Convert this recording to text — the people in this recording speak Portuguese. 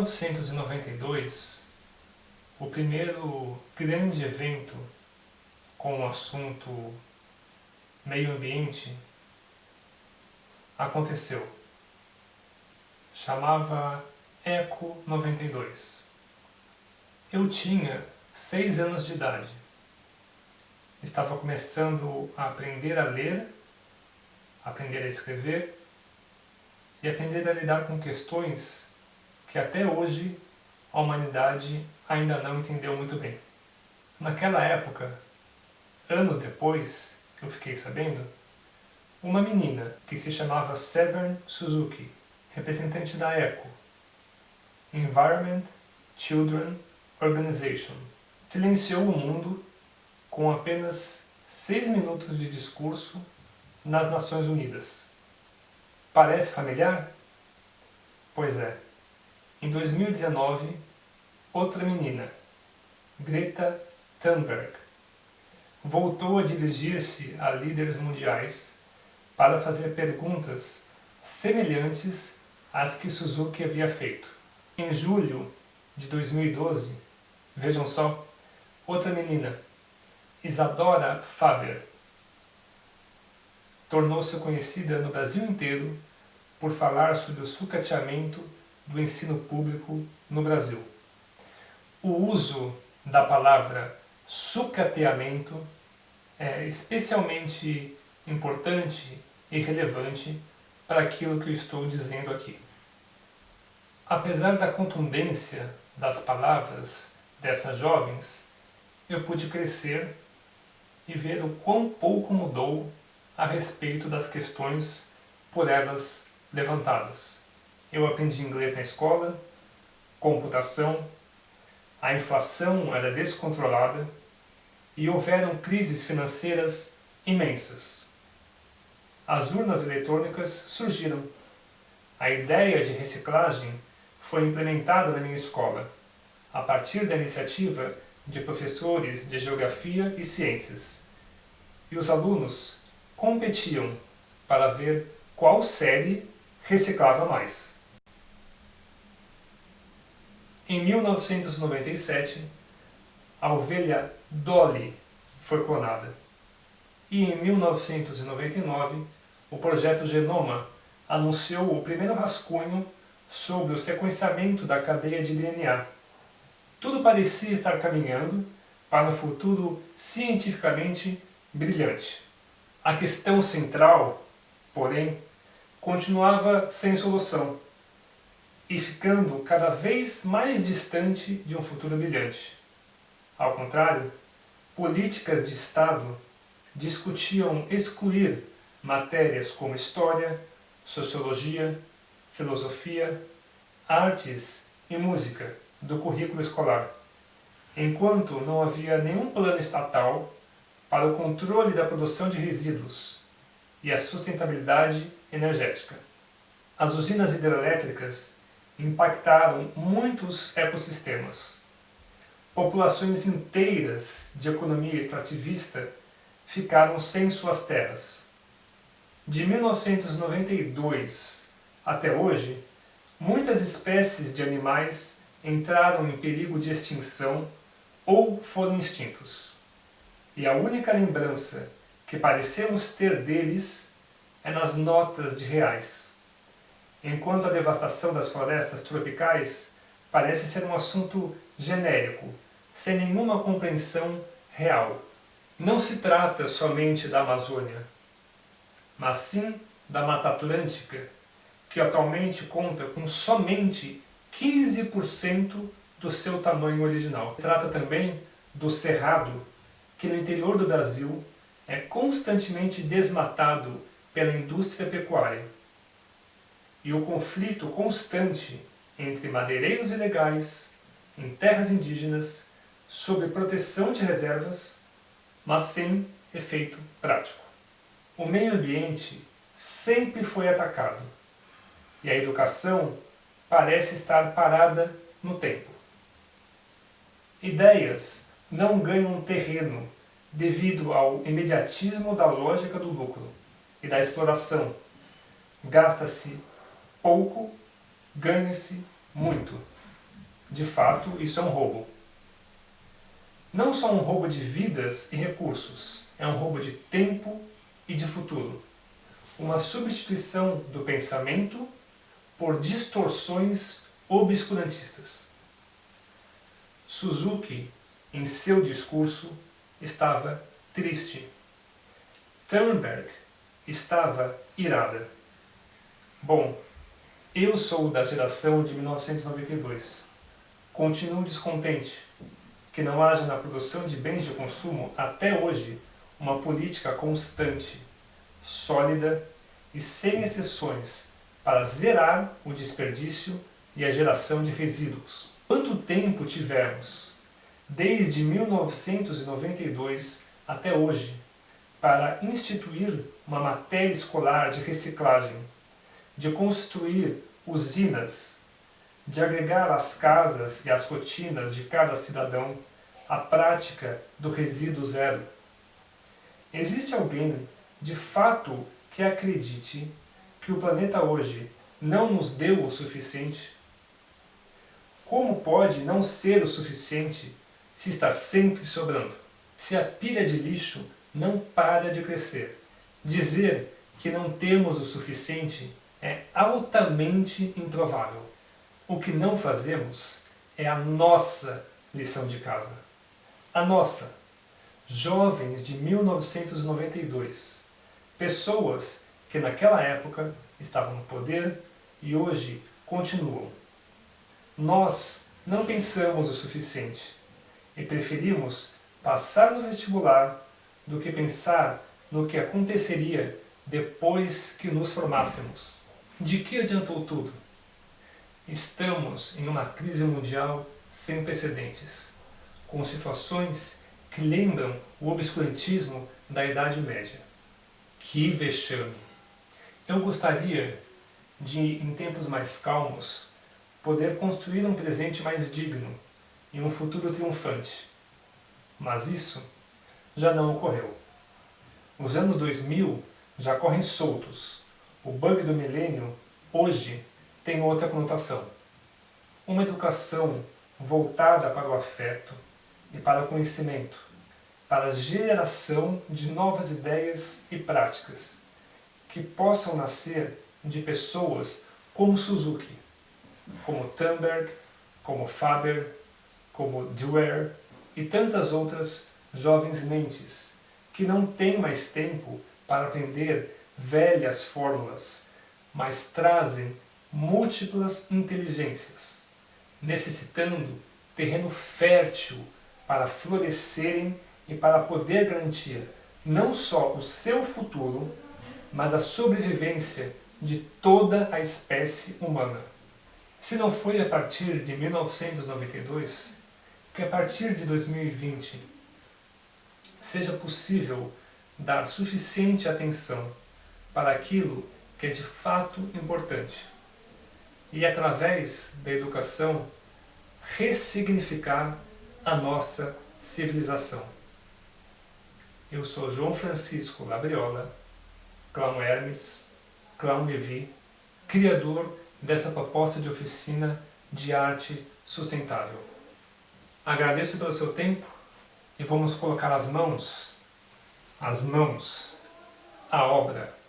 1992, o primeiro grande evento com o assunto meio ambiente aconteceu. Chamava Eco 92. Eu tinha 6 anos de idade. Estava começando a aprender a ler, aprender a escrever e aprender a lidar com questões que até hoje a humanidade ainda não entendeu muito bem. Naquela época, anos depois, eu fiquei sabendo, uma menina que se chamava Severn Suzuki, representante da ECO, Environment Children Organization, silenciou o mundo com apenas 6 minutos de discurso nas Nações Unidas. Parece familiar? Pois é. Em 2019, outra menina, Greta Thunberg, voltou a dirigir-se a líderes mundiais para fazer perguntas semelhantes às que Suzuki havia feito. Em julho de 2012, vejam só, outra menina, Isadora Faber, tornou-se conhecida no Brasil inteiro por falar sobre o sucateamento do ensino público no Brasil. O uso da palavra sucateamento é especialmente importante e relevante para aquilo que eu estou dizendo aqui. Apesar da contundência das palavras dessas jovens, eu pude crescer e ver o quão pouco mudou a respeito das questões por elas levantadas. Eu aprendi inglês na escola, computação, a inflação era descontrolada e houveram crises financeiras imensas. As urnas eletrônicas surgiram. A ideia de reciclagem foi implementada na minha escola, a partir da iniciativa de professores de geografia e ciências. E os alunos competiam para ver qual série reciclava mais. Em 1997, a ovelha Dolly foi clonada. E em 1999, o projeto Genoma anunciou o primeiro rascunho sobre o sequenciamento da cadeia de DNA. Tudo parecia estar caminhando para um futuro cientificamente brilhante. A questão central, porém, continuava sem solução e ficando cada vez mais distante de um futuro brilhante. Ao contrário, políticas de Estado discutiam excluir matérias como história, sociologia, filosofia, artes e música do currículo escolar, enquanto não havia nenhum plano estatal para o controle da produção de resíduos e a sustentabilidade energética. As usinas hidrelétricas impactaram muitos ecossistemas. Populações inteiras de economia extrativista ficaram sem suas terras. De 1992 até hoje, muitas espécies de animais entraram em perigo de extinção ou foram extintos. E a única lembrança que parecemos ter deles é nas notas de reais, enquanto a devastação das florestas tropicais parece ser um assunto genérico, sem nenhuma compreensão real. Não se trata somente da Amazônia, mas sim da Mata Atlântica, que atualmente conta com somente 15% do seu tamanho original. Trata também do Cerrado, que no interior do Brasil é constantemente desmatado pela indústria pecuária. E o conflito constante entre madeireiros ilegais em terras indígenas sob proteção de reservas, mas sem efeito prático. O meio ambiente sempre foi atacado e a educação parece estar parada no tempo. Ideias não ganham terreno devido ao imediatismo da lógica do lucro e da exploração. Gasta-se pouco, ganha-se muito. De fato, isso é um roubo. Não só um roubo de vidas e recursos, é um roubo de tempo e de futuro. Uma substituição do pensamento por distorções obscurantistas. Suzuki, em seu discurso, estava triste. Thunberg estava irada. Bom, eu sou da geração de 1992. Continuo descontente que não haja na produção de bens de consumo, até hoje, uma política constante, sólida e sem exceções para zerar o desperdício e a geração de resíduos. Quanto tempo tivemos, desde 1992 até hoje, para instituir uma matéria escolar de reciclagem, de construir usinas, de agregar às casas e às rotinas de cada cidadão a prática do resíduo zero? Existe alguém, de fato, que acredite que o planeta hoje não nos deu o suficiente? Como pode não ser o suficiente se está sempre sobrando? Se a pilha de lixo não para de crescer, dizer que não temos o suficiente é altamente improvável. O que não fazemos é a nossa lição de casa. A nossa. Jovens de 1992. Pessoas que naquela época estavam no poder e hoje continuam. Nós não pensamos o suficiente e preferimos passar no vestibular do que pensar no que aconteceria depois que nos formássemos. De que adiantou tudo? Estamos em uma crise mundial sem precedentes, com situações que lembram o obscurantismo da Idade Média. Que vexame! Eu gostaria de, em tempos mais calmos, poder construir um presente mais digno e um futuro triunfante. Mas isso já não ocorreu. Os anos 2000 já correm soltos. O bug do milênio, hoje, tem outra conotação. Uma educação voltada para o afeto e para o conhecimento, para a geração de novas ideias e práticas, que possam nascer de pessoas como Suzuki, como Thunberg, como Faber, como Dewar e tantas outras jovens mentes que não têm mais tempo para aprender velhas fórmulas, mas trazem múltiplas inteligências, necessitando terreno fértil para florescerem e para poder garantir não só o seu futuro, mas a sobrevivência de toda a espécie humana. Se não foi a partir de 1992, que a partir de 2020 seja possível dar suficiente atenção para aquilo que é de fato importante e, através da educação, ressignificar a nossa civilização. Eu sou João Francisco Labriola, Clown Hermes, Clown Levi, criador dessa proposta de oficina de arte sustentável. Agradeço pelo seu tempo e vamos colocar as mãos, à obra.